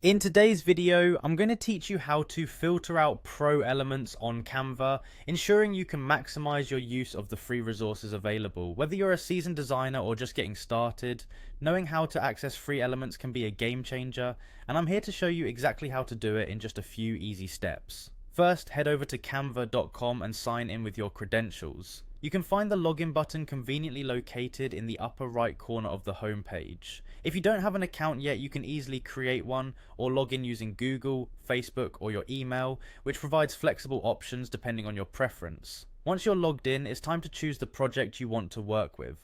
In today's video, I'm going to teach you how to filter out pro elements on Canva, ensuring you can maximize your use of the free resources available. Whether you're a seasoned designer or just getting started, knowing how to access free elements can be a game changer, and I'm here to show you exactly how to do it in just a few easy steps. First, head over to canva.com and sign in with your credentials. You can find the login button conveniently located in the upper right corner of the home page. If you don't have an account yet, you can easily create one or log in using Google, Facebook, or your email, which provides flexible options depending on your preference. Once you're logged in, it's time to choose the project you want to work with.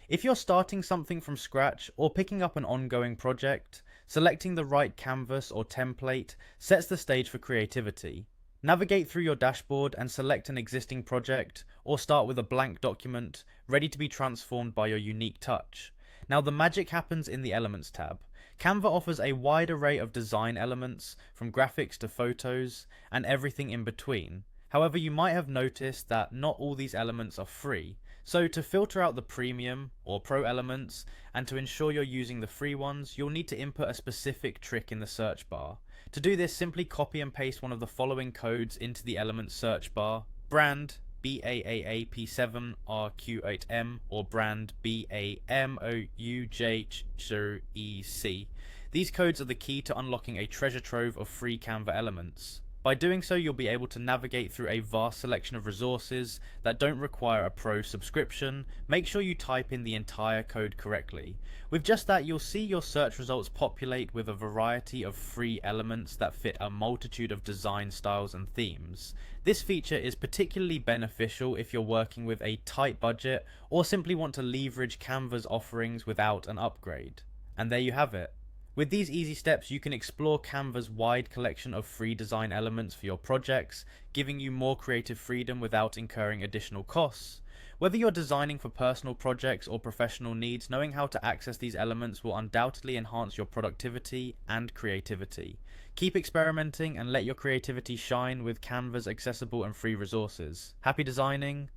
If you're starting something from scratch or picking up an ongoing project, selecting the right canvas or template sets the stage for creativity. Navigate through your dashboard and select an existing project, or start with a blank document ready to be transformed by your unique touch. Now the magic happens in the Elements tab. Canva offers a wide array of design elements, from graphics to photos, and everything in between. However, you might have noticed that not all these elements are free. So to filter out the premium or pro elements, and to ensure you're using the free ones, you'll need to input a specific trick in the search bar. To do this, simply copy and paste one of the following codes into the Elements search bar: brand BAAAP7RQ8M or brand BAMOUJCEC. These codes are the key to unlocking a treasure trove of free Canva elements. By doing so, you'll be able to navigate through a vast selection of resources that don't require a pro subscription. Make sure you type in the entire code correctly. With just that, you'll see your search results populate with a variety of free elements that fit a multitude of design styles and themes. This feature is particularly beneficial if you're working with a tight budget or simply want to leverage Canva's offerings without an upgrade. And there you have it. With these easy steps, you can explore Canva's wide collection of free design elements for your projects, giving you more creative freedom without incurring additional costs. Whether you're designing for personal projects or professional needs, knowing how to access these elements will undoubtedly enhance your productivity and creativity. Keep experimenting and let your creativity shine with Canva's accessible and free resources. Happy designing!